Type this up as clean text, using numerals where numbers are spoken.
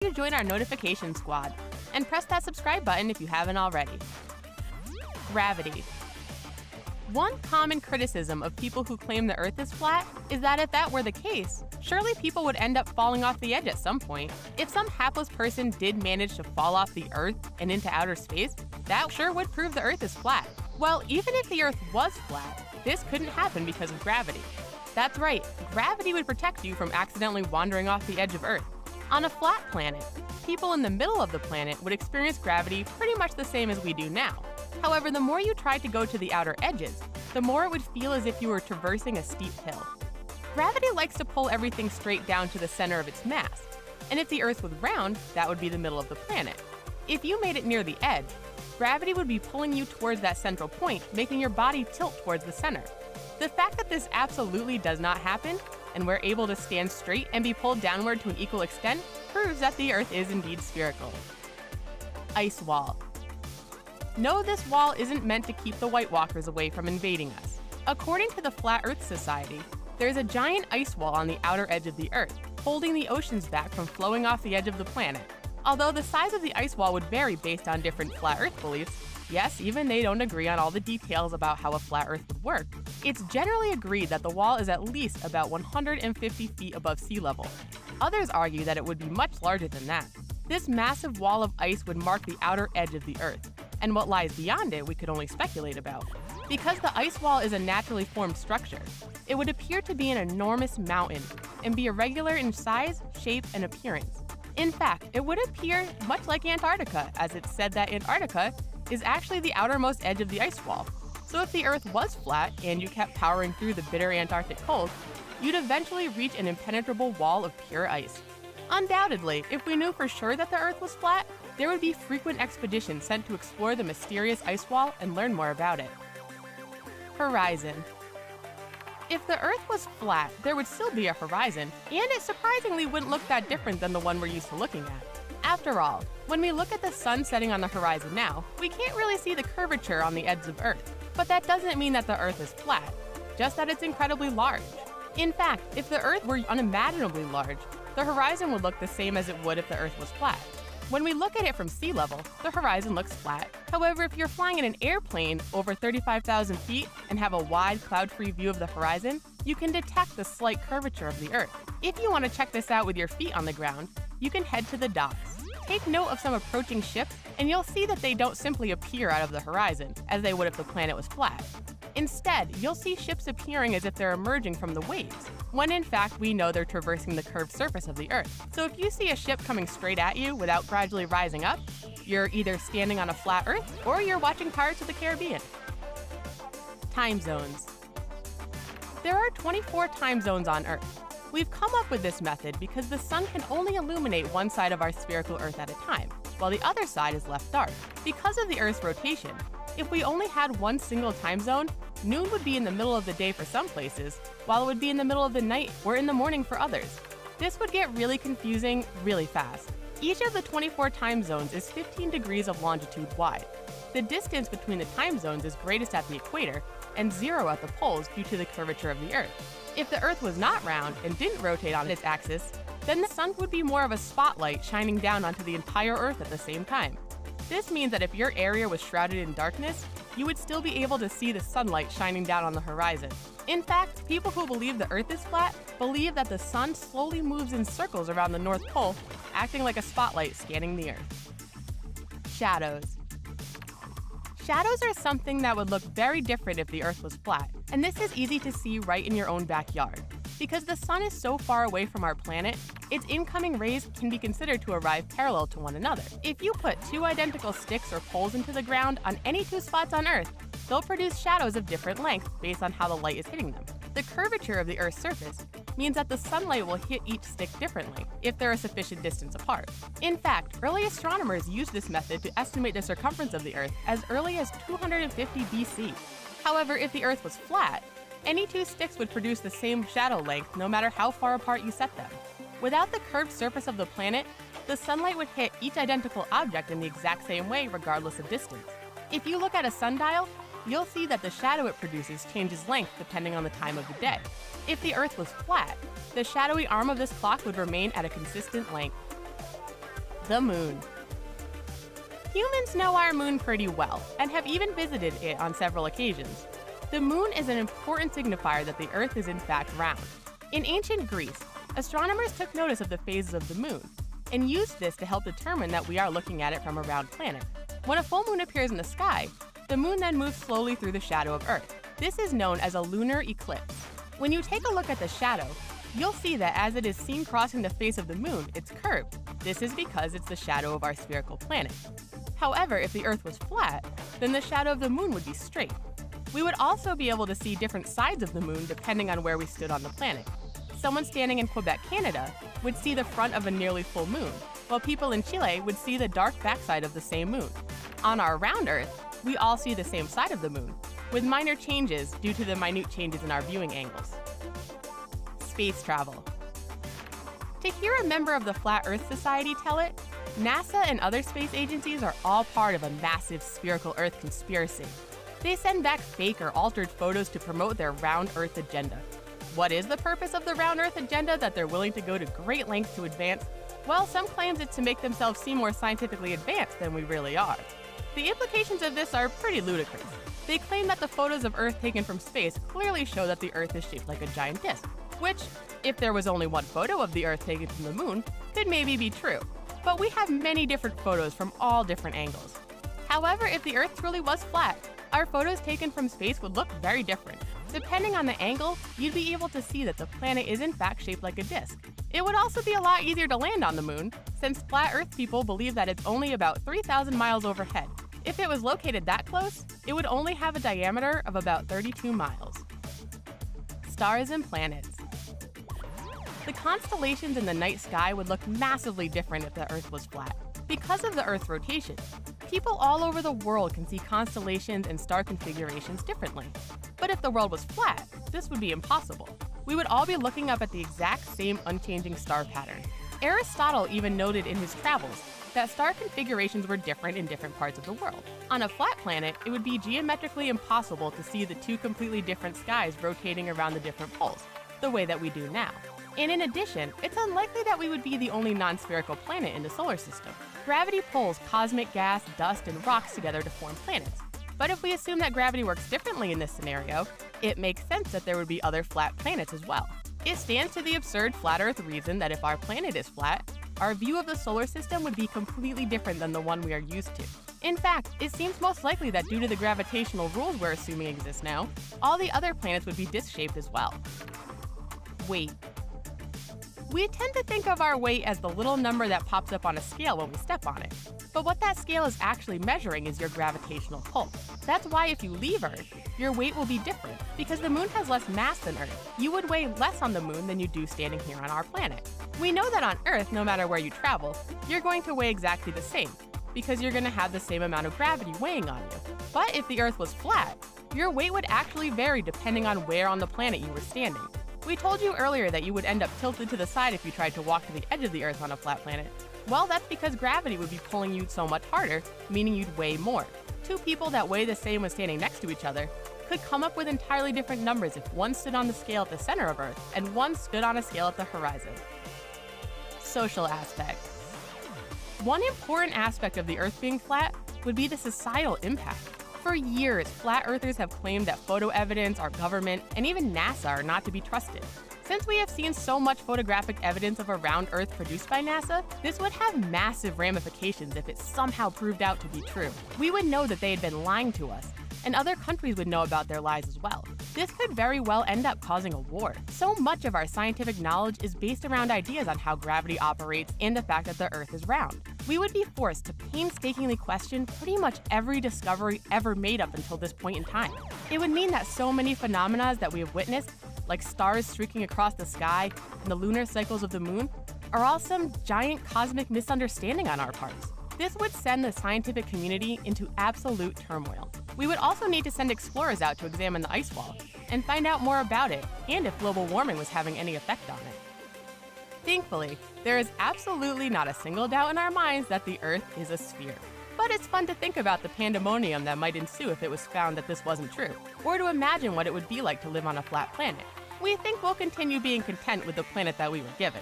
to join our notification squad and press that subscribe button if you haven't already. Gravity. One common criticism of people who claim the Earth is flat is that if that were the case, surely people would end up falling off the edge at some point. If some hapless person did manage to fall off the Earth and into outer space, that sure would prove the Earth is flat. Well, even if the Earth was flat, this couldn't happen because of gravity. That's right, gravity would protect you from accidentally wandering off the edge of Earth. On a flat planet, people in the middle of the planet would experience gravity pretty much the same as we do now. However, the more you tried to go to the outer edges, the more it would feel as if you were traversing a steep hill. Gravity likes to pull everything straight down to the center of its mass, and if the Earth was round, that would be the middle of the planet. If you made it near the edge, gravity would be pulling you towards that central point, making your body tilt towards the center. The fact that this absolutely does not happen, and we're able to stand straight and be pulled downward to an equal extent, proves that the Earth is indeed spherical. Ice wall. No, this wall isn't meant to keep the White Walkers away from invading us. According to the Flat Earth Society, there's a giant ice wall on the outer edge of the Earth, holding the oceans back from flowing off the edge of the planet. Although the size of the ice wall would vary based on different Flat Earth beliefs, yes, even they don't agree on all the details about how a flat Earth would work, it's generally agreed that the wall is at least about 150 feet above sea level. Others argue that it would be much larger than that. This massive wall of ice would mark the outer edge of the Earth, and what lies beyond it we could only speculate about. Because the ice wall is a naturally formed structure, it would appear to be an enormous mountain and be irregular in size, shape, and appearance. In fact, it would appear much like Antarctica, as it's said that Antarctica is actually the outermost edge of the ice wall. So if the Earth was flat and you kept powering through the bitter Antarctic cold, you'd eventually reach an impenetrable wall of pure ice. Undoubtedly, if we knew for sure that the Earth was flat, there would be frequent expeditions sent to explore the mysterious ice wall and learn more about it. Horizon. If the Earth was flat, there would still be a horizon, and it surprisingly wouldn't look that different than the one we're used to looking at. After all, when we look at the sun setting on the horizon now, we can't really see the curvature on the edge of Earth. But that doesn't mean that the Earth is flat, just that it's incredibly large. In fact, if the Earth were unimaginably large, the horizon would look the same as it would if the Earth was flat. When we look at it from sea level, the horizon looks flat. However, if you're flying in an airplane over 35,000 feet and have a wide, cloud-free view of the horizon, you can detect the slight curvature of the Earth. If you want to check this out with your feet on the ground, you can head to the docks. Take note of some approaching ships, and you'll see that they don't simply appear out of the horizon, as they would if the planet was flat. Instead, you'll see ships appearing as if they're emerging from the waves, when in fact we know they're traversing the curved surface of the Earth. So if you see a ship coming straight at you without gradually rising up, you're either standing on a flat Earth or you're watching Pirates of the Caribbean. Time zones. There are 24 time zones on Earth. We've come up with this method because the sun can only illuminate one side of our spherical Earth at a time, while the other side is left dark. Because of the Earth's rotation, if we only had one single time zone, noon would be in the middle of the day for some places, while it would be in the middle of the night or in the morning for others. This would get really confusing really fast. Each of the 24 time zones is 15 degrees of longitude wide. The distance between the time zones is greatest at the equator and 0 at the poles due to the curvature of the Earth. If the Earth was not round and didn't rotate on its axis, then the sun would be more of a spotlight shining down onto the entire Earth at the same time. This means that if your area was shrouded in darkness, you would still be able to see the sunlight shining down on the horizon. In fact, people who believe the Earth is flat believe that the sun slowly moves in circles around the North Pole, acting like a spotlight scanning the Earth. Shadows. Shadows are something that would look very different if the Earth was flat, and this is easy to see right in your own backyard. Because the sun is so far away from our planet, its incoming rays can be considered to arrive parallel to one another. If you put two identical sticks or poles into the ground on any two spots on Earth, they'll produce shadows of different lengths based on how the light is hitting them. The curvature of the Earth's surface means that the sunlight will hit each stick differently if they're a sufficient distance apart. In fact, early astronomers used this method to estimate the circumference of the Earth as early as 250 BC. However, if the Earth was flat, any two sticks would produce the same shadow length no matter how far apart you set them. Without the curved surface of the planet, the sunlight would hit each identical object in the exact same way regardless of distance. If you look at a sundial, you'll see that the shadow it produces changes length depending on the time of the day. If the Earth was flat, the shadowy arm of this clock would remain at a consistent length. The moon. Humans know our moon pretty well and have even visited it on several occasions. The moon is an important signifier that the Earth is in fact round. In ancient Greece, astronomers took notice of the phases of the moon and used this to help determine that we are looking at it from a round planet. When a full moon appears in the sky, the moon then moves slowly through the shadow of Earth. This is known as a lunar eclipse. When you take a look at the shadow, you'll see that as it is seen crossing the face of the moon, it's curved. This is because it's the shadow of our spherical planet. However, if the Earth was flat, then the shadow of the moon would be straight. We would also be able to see different sides of the moon depending on where we stood on the planet. Someone standing in Quebec, Canada, would see the front of a nearly full moon, while people in Chile would see the dark backside of the same moon. On our round Earth, we all see the same side of the moon, with minor changes due to the minute changes in our viewing angles. Space travel. To hear a member of the Flat Earth Society tell it, NASA and other space agencies are all part of a massive spherical Earth conspiracy. They send back fake or altered photos to promote their round Earth agenda. What is the purpose of the round Earth agenda that they're willing to go to great lengths to advance? Well, some claims it's to make themselves seem more scientifically advanced than we really are. The implications of this are pretty ludicrous. They claim that the photos of Earth taken from space clearly show that the Earth is shaped like a giant disk, which, if there was only one photo of the Earth taken from the moon, could maybe be true. But we have many different photos from all different angles. However, if the Earth truly was flat, our photos taken from space would look very different. Depending on the angle, you'd be able to see that the planet is in fact shaped like a disk. It would also be a lot easier to land on the moon, since flat Earth people believe that it's only about 3,000 miles overhead. If it was located that close, it would only have a diameter of about 32 miles. Stars and planets. The constellations in the night sky would look massively different if the Earth was flat. Because of the Earth's rotation, people all over the world can see constellations and star configurations differently. But if the world was flat, this would be impossible. We would all be looking up at the exact same unchanging star pattern. Aristotle even noted in his travels that star configurations were different in different parts of the world. On a flat planet, it would be geometrically impossible to see the two completely different skies rotating around the different poles, the way that we do now. And in addition, it's unlikely that we would be the only non-spherical planet in the solar system. Gravity pulls cosmic gas, dust, and rocks together to form planets. But if we assume that gravity works differently in this scenario, it makes sense that there would be other flat planets as well. It stands to the absurd flat Earth reason that if our planet is flat, our view of the solar system would be completely different than the one we are used to. In fact, it seems most likely that due to the gravitational rules we're assuming exist now, all the other planets would be disc-shaped as well. Weight. We tend to think of our weight as the little number that pops up on a scale when we step on it. But what that scale is actually measuring is your gravitational pull. That's why if you leave Earth, your weight will be different, because the moon has less mass than Earth. You would weigh less on the moon than you do standing here on our planet. We know that on Earth, no matter where you travel, you're going to weigh exactly the same, because you're going to have the same amount of gravity weighing on you. But if the Earth was flat, your weight would actually vary depending on where on the planet you were standing. We told you earlier that you would end up tilted to the side if you tried to walk to the edge of the Earth on a flat planet. Well, that's because gravity would be pulling you so much harder, meaning you'd weigh more. Two people that weigh the same when standing next to each other could come up with entirely different numbers if one stood on the scale at the center of Earth and one stood on a scale at the horizon. Social aspect. One important aspect of the Earth being flat would be the societal impact. For years, flat earthers have claimed that photo evidence, our government, and even NASA are not to be trusted. Since we have seen so much photographic evidence of a round Earth produced by NASA, this would have massive ramifications if it somehow proved out to be true. We would know that they had been lying to us, and other countries would know about their lies as well. This could very well end up causing a war. So much of our scientific knowledge is based around ideas on how gravity operates and the fact that the Earth is round. We would be forced to painstakingly question pretty much every discovery ever made up until this point in time. It would mean that so many phenomena that we have witnessed, like stars streaking across the sky and the lunar cycles of the moon, are all some giant cosmic misunderstanding on our parts. This would send the scientific community into absolute turmoil. We would also need to send explorers out to examine the ice wall and find out more about it and if global warming was having any effect on it. Thankfully, there is absolutely not a single doubt in our minds that the Earth is a sphere. But it's fun to think about the pandemonium that might ensue if it was found that this wasn't true, or to imagine what it would be like to live on a flat planet. We think we'll continue being content with the planet that we were given.